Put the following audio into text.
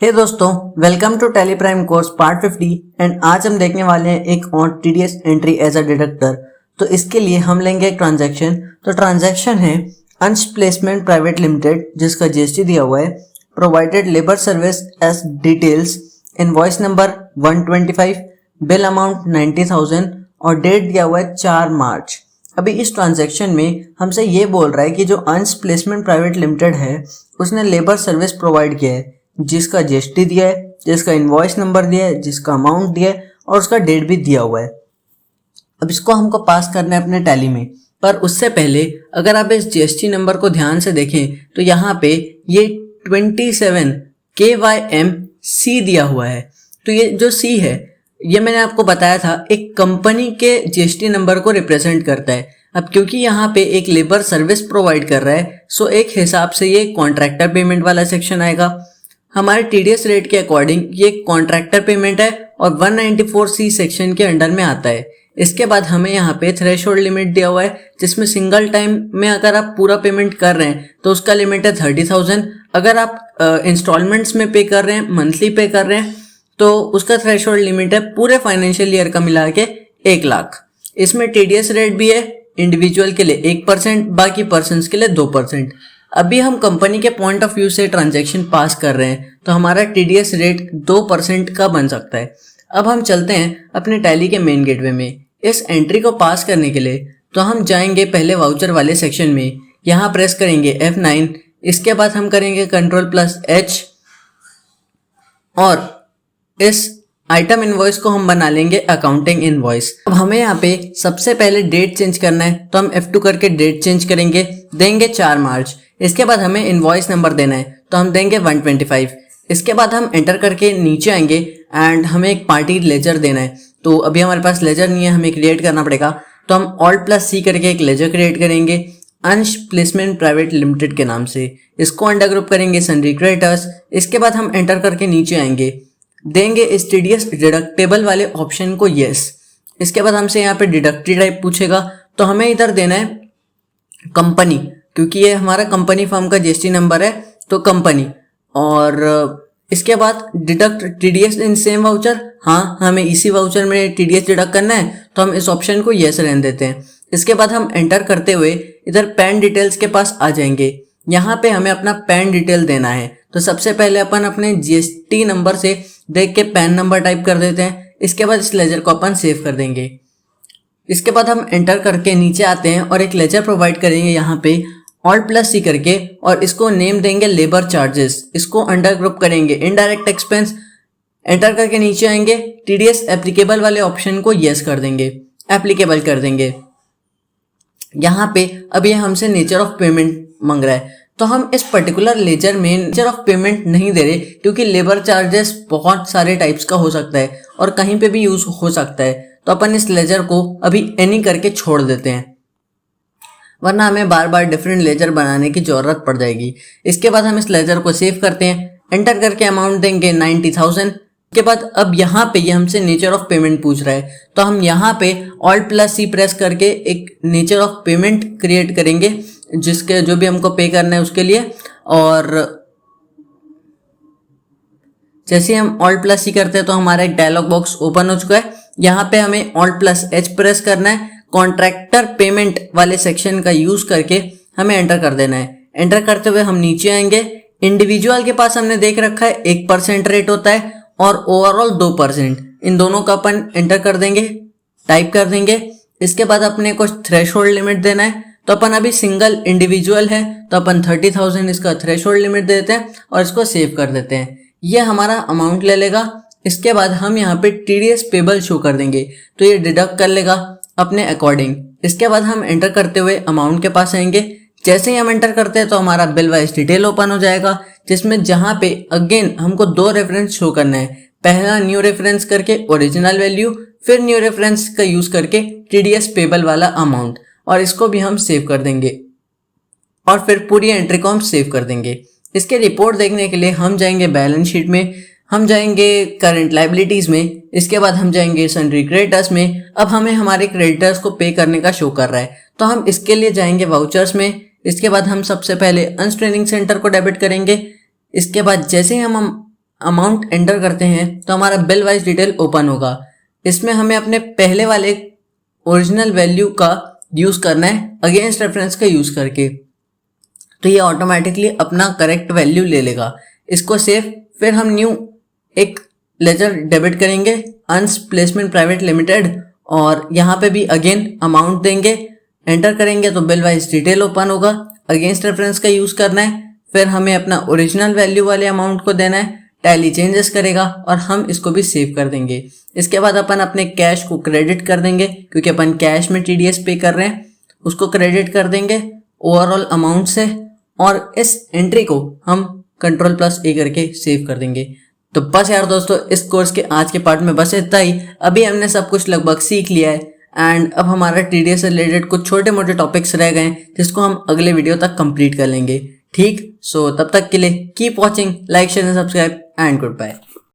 हे दोस्तों, welcome to Tally prime course part 50 and आज हम देखने वाले हैं एक और TDS entry as a deductor. तो इसके लिए हम लेंगे एक ट्रांजैक्शन। तो ट्रांजैक्शन है अंश प्लेसमेंट प्राइवेट लिमिटेड जिसका जीएसटी दिया हुआ है, provided labour service as details, invoice number 125, bill amount 90,000 और डेट दिया हुआ है 4 मार्च। अभी इस ट्रांजैक्शन में हमसे ये बोल रहा है कि जो अंश प्लेसमेंट प्राइवेट लिमिटेड है उसने लेबर सर्विस प्रोवाइड किया है जिसका जीएसटी दिया है, जिसका इनवॉइस नंबर दिया है, जिसका अमाउंट दिया है और उसका डेट भी दिया हुआ है। अब इसको हमको पास करना है अपने टैली में, पर उससे पहले अगर आप इस जीएसटी नंबर को ध्यान से देखें तो यहाँ पे ये 27 KYMC दिया हुआ है। तो ये जो C है ये मैंने आपको बताया था एक कंपनी के जीएसटी नंबर को रिप्रेजेंट करता है। अब क्योंकि यहाँ पे एक लेबर सर्विस प्रोवाइड कर रहा है सो एक हिसाब से ये कॉन्ट्रैक्टर पेमेंट वाला सेक्शन आएगा। हमारे टीडीएस रेट के अकॉर्डिंग ये कॉन्ट्रैक्टर पेमेंट है और 194C सेक्शन के अंडर में आता है। इसके बाद हमें यहाँ पे थ्रेशोल्ड लिमिट दिया हुआ है जिसमें सिंगल टाइम में अगर आप पूरा पेमेंट कर रहे हैं तो उसका लिमिट है 30,000। अगर आप इंस्टॉलमेंट्स में पे कर रहे हैं, मंथली पे कर रहे हैं तो उसका थ्रेशोल्ड लिमिट है पूरे फाइनेंशियल ईयर का मिला के 1 लाख। इसमें टीडीएस रेट भी है, इंडिविजुअल के लिए 1%, बाकी पर्सन्स के लिए 2%। अभी हम कंपनी के पॉइंट ऑफ व्यू से ट्रांजैक्शन पास कर रहे हैं तो हमारा टीडीएस रेट 2% का बन सकता है। अब हम चलते हैं अपने टैली के मेन गेटवे में। इस एंट्री को पास करने के लिए तो हम जाएंगे पहले वाउचर वाले सेक्शन में, यहाँ प्रेस करेंगे F9। इसके बाद हम करेंगे Ctrl+H और इस आइटम इनवॉइस को हम बना लेंगे अकाउंटिंग इनवॉइस। अब हमें यहाँ पे सबसे पहले डेट चेंज करना है तो हम F2 करके डेट चेंज करेंगे, देंगे 4 मार्च। इसके बाद हमें इनवॉइस नंबर देना है तो हम देंगे 125। इसके बाद हम एंटर करके नीचे आएंगे एंड हमें एक पार्टी लेजर देना है। तो अभी हमारे पास लेजर नहीं है, हमें क्रिएट करना पड़ेगा। तो हम Alt+C करके एक लेजर क्रिएट करेंगे अंश प्लेसमेंट प्राइवेट लिमिटेड के नाम से। इसको अंडर ग्रुप करेंगे सन्ड्री क्रेडिटर्स। इसके बाद हम एंटर करके नीचे आएंगे, देंगे इस टीडीएस डिडक्टेबल वाले ऑप्शन को यस। इसके बाद हमसे यहाँ पे डिडक्टिव टाइप पूछेगा तो हमें इधर देना है कंपनी, क्योंकि ये हमारा कंपनी फर्म का जीएसटी नंबर है तो कंपनी। और इसके बाद deduct TDS in same voucher, हाँ हमें इसी वाउचर में टीडीएस डिडक्ट करना है तो हम इस ऑप्शन को यस रहने देते हैं। इसके बाद हम एंटर करते हुए इधर पैन डिटेल्स के पास आ जाएंगे। यहाँ पे हमें अपना पैन डिटेल देना है तो सबसे पहले अपन अपने जीएसटी नंबर से देख के पैन नंबर टाइप कर देते हैं। इसके बाद इस लेजर को अपन सेव कर देंगे। इसके बाद हम एंटर करके नीचे आते हैं और एक लेजर प्रोवाइड करेंगे यहाँ पे Alt+C करके और इसको नेम देंगे लेबर चार्जेस। इसको अंडर ग्रुप करेंगे इनडायरेक्ट एक्सपेंस। एंटर करके नीचे आएंगे, टीडीएस एप्लीकेबल वाले ऑप्शन को यस कर देंगे, एप्लीकेबल कर देंगे। यहाँ पे अब ये हमसे नेचर ऑफ पेमेंट मांग रहा है तो हम इस पर्टिकुलर लेजर में नेचर ऑफ पेमेंट नहीं दे रहे क्योंकि लेबर चार्जेस बहुत सारे टाइप्स का हो सकता है और कहीं पे भी यूज हो सकता है। तो अपन इस लेजर को अभी एनी करके छोड़ देते हैं, वरना हमें बार बार डिफरेंट लेजर बनाने की जरूरत पड़ जाएगी। इसके बाद हम इस लेजर को सेव करते हैं, एंटर करके अमाउंट देंगे 90,000। के बाद अब यहाँ पे ये हमसे नेचर ऑफ पेमेंट पूछ रहा है तो हम यहाँ पे Alt+C प्रेस करके एक नेचर ऑफ पेमेंट क्रिएट करेंगे जिसके जो भी हमको पे करना है उसके लिए। और जैसे हम Alt+C करते हैं तो हमारा एक डायलॉग बॉक्स ओपन हो चुका है। यहाँ पे हमें Alt+H प्रेस करना है, कॉन्ट्रैक्टर पेमेंट वाले सेक्शन का यूज करके हमें एंटर कर देना है। एंटर करते हुए हम नीचे आएंगे, इंडिविजुअल के पास हमने देख रखा है 1% रेट होता है और ओवरऑल 2%। इन दोनों का अपन एंटर कर देंगे, टाइप कर देंगे। इसके बाद अपने को थ्रेशोल्ड लिमिट देना है तो अपन अभी सिंगल इंडिविजुअल है तो अपन 30,000 इसका थ्रेशोल्ड लिमिट देते हैं और इसको सेव कर देते हैं। ये हमारा अमाउंट ले लेगा। इसके बाद हम यहाँ पे टीडीएस पेबल शो कर देंगे तो ये डिडक्ट कर लेगा अपने अकॉर्डिंग। इसके बाद हम एंटर करते हुए अमाउंट के पास आएंगे। जैसे ही हम एंटर करते हैं तो हमारा बिल वाइज डिटेल ओपन हो जाएगा जिसमें जहाँ पे अगेन हमको 2 रेफरेंस शो करना है। पहला न्यू रेफरेंस करके ओरिजिनल वैल्यू, फिर न्यू रेफरेंस का यूज करके टीडीएस पेबल वाला अमाउंट, और इसको भी हम सेव कर देंगे और फिर पूरी एंट्री को हम सेव कर देंगे। इसके रिपोर्ट देखने के लिए हम जाएंगे बैलेंस शीट में, हम जाएंगे करंट लाइबिलिटीज में। इसके बाद हम जाएंगे सन्ड्री क्रेडिटर्स में। अब हमें हमारे क्रेडिटर्स को पे करने का शो कर रहा है तो हम इसके लिए जाएंगे वाउचर्स में। इसके बाद हम सबसे पहले अंश ट्रेनिंग सेंटर को डेबिट करेंगे। इसके बाद जैसे ही हम अमाउंट एंटर करते हैं तो हमारा बिल वाइज डिटेल ओपन होगा। इसमें हमें अपने पहले वाले ओरिजिनल वैल्यू का यूज़ करना है अगेंस्ट रेफरेंस का यूज़ करके, तो ये ऑटोमेटिकली अपना करेक्ट वैल्यू ले लेगा। इसको सेव, फिर हम न्यू एक लेजर डेबिट करेंगे अंस प्लेसमेंट प्राइवेट लिमिटेड, और यहाँ पे भी अगेन अमाउंट देंगे, एंटर करेंगे तो बिल वाइज डिटेल ओपन होगा। अगेंस्ट रेफरेंस का यूज़ करना है, फिर हमें अपना ओरिजिनल वैल्यू वाले अमाउंट को देना है, टैली चेंजेस करेगा और हम इसको भी सेव कर देंगे। इसके बाद अपन अपने कैश को क्रेडिट कर देंगे, क्योंकि अपन कैश में TDS पे कर रहे हैं, उसको क्रेडिट कर देंगे ओवरऑल अमाउंट से, और इस एंट्री को हम Ctrl+A करके सेव कर देंगे। तो बस यार दोस्तों, इस कोर्स के आज के पार्ट में बस इतना ही। अभी हमने सब कुछ लगभग सीख लिया है एंड अब हमारा TDS से रिलेटेड कुछ छोटे मोटे टॉपिक्स रह गए जिसको हम अगले वीडियो तक कंप्लीट कर लेंगे। ठीक, सो तब तक के लिए keep watching, like share and subscribe and good bye.